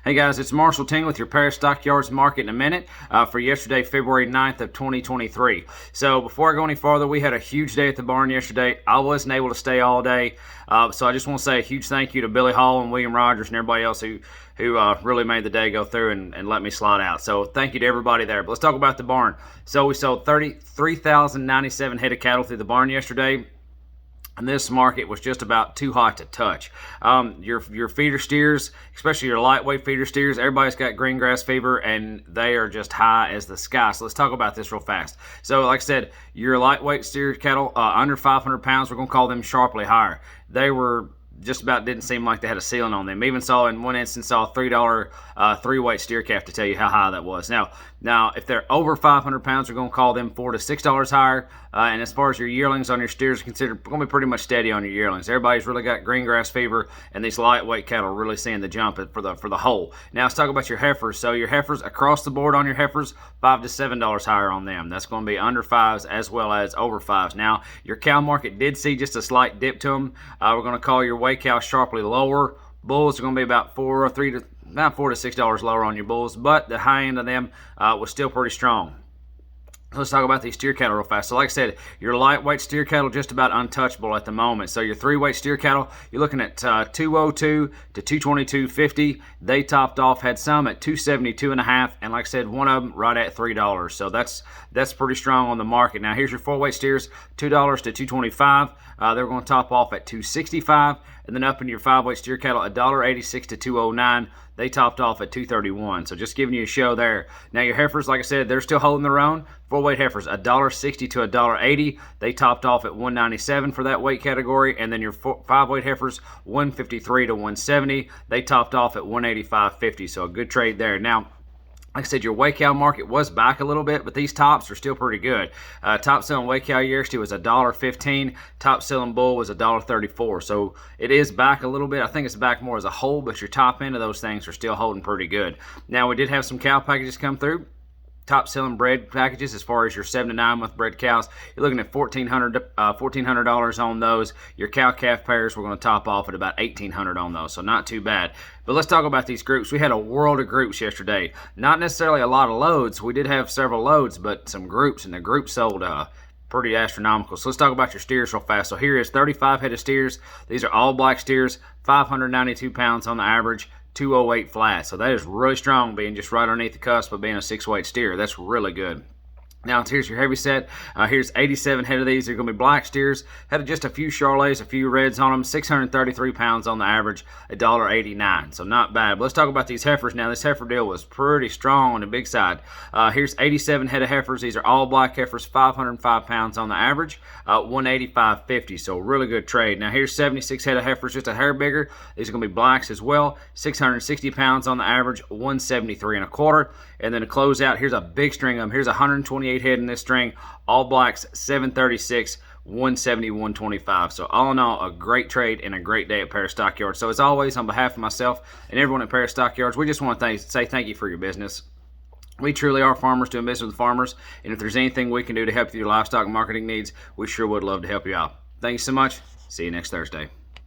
Hey guys, it's Marshall Ting with your Paris Stockyards market in a minute for yesterday, February 9th of 2023. So before I go any farther, we had a huge day at the barn yesterday. I wasn't able to stay all day, so I just want to say a huge thank you to Billy Hall and William Rogers and everybody else who really made the day go through and let me slide out. So thank you to everybody there. But let's talk about the barn. So we sold 33,097 head of cattle through the barn yesterday. And this market was just about too hot to touch. Your feeder steers, especially your lightweight feeder steers, everybody's got green grass fever, and they are just high as the sky. So let's talk about this real fast. So like I said, your lightweight steer cattle under 500 pounds, we're going to call them sharply higher. They were just about didn't seem like they had a ceiling on them. Even saw in one instance a $3 3-weight steer calf to tell you how high that was. Now if they're over 500 pounds, we're going to call them $4 to $6 higher. And as far as your yearlings on your steers are considered, going to be pretty much steady on your yearlings. Everybody's really got green grass fever, and these lightweight cattle are really seeing the jump for the whole. Now let's talk about your heifers. So your heifers across the board on your heifers, $5 to $7 higher on them. That's going to be under 5s as well as over 5s. Now your cow market did see just a slight dip to them. We're going to call your weigh cow sharply lower. Bulls are going to be about $4 to $6 lower on your bulls, but the high end of them was still pretty strong. Let's talk about these steer cattle real fast. So like I said, your lightweight steer cattle just about untouchable at the moment. So your 3-weight steer cattle, you're looking at 202 to 222.50. They topped off, had some at 272.5, and like I said, one of them right at $3. So that's pretty strong on the market. Now here's your 4-weight steers, $2 to 225. They're going to top off at 265, and then up in your 5-weight steer cattle, $1.86 to 209. They topped off at 231. So just giving you a show there. Now your heifers, like I said, they're still holding their own. 4-weight heifers, $1.60 to $1.80. They topped off at 197 for that weight category. And then your 5-weight heifers, 153 to 170. They topped off at 185.50. So a good trade there. Now, like I said, your weigh cow market was back a little bit, but these tops are still pretty good. Top selling weigh cow yesterday was $1.15. Top selling bull was $1.34. So it is back a little bit. I think it's back more as a whole, but your top end of those things are still holding pretty good. Now, we did have some cow packages come through. Top selling bred packages as far as your 7 to 9 month bred cows, you're looking at $1,400 on those. Your cow calf pairs, we're going to top off at about $1,800 on those, so not too bad. But let's talk about these groups. We had a world of groups yesterday. Not necessarily a lot of loads. We did have several loads, but some groups, and the groups sold pretty astronomical. So let's talk about your steers real fast. So here is 35 head of steers. These are all black steers, 592 pounds on the average. 208 flat. So that is really strong, being just right underneath the cusp of being a 6-weight steer. That's really good. Now here's your heavy set. Here's 87 head of these. They're going to be black steers. Had just a few Charolais, a few reds on them. 633 pounds on the average, $1.89. So not bad. But let's talk about these heifers now. This heifer deal was pretty strong on the big side. Here's 87 head of heifers. These are all black heifers, 505 pounds on the average, 185.50. So really good trade. Now here's 76 head of heifers, just a hair bigger. These are going to be blacks as well, 660 pounds on the average, 173.25. And then to close out, here's a big string of them. Here's 128 head in this string, all blacks, 736, 170, 125. So all in all, a great trade and a great day at Paris Stockyards. So as always, on behalf of myself and everyone at Paris Stockyards, we just want to say thank you for your business. We truly are farmers doing business with farmers, and if there's anything we can do to help your livestock marketing needs, we sure would love to help you out. Thank you so much. See you next Thursday.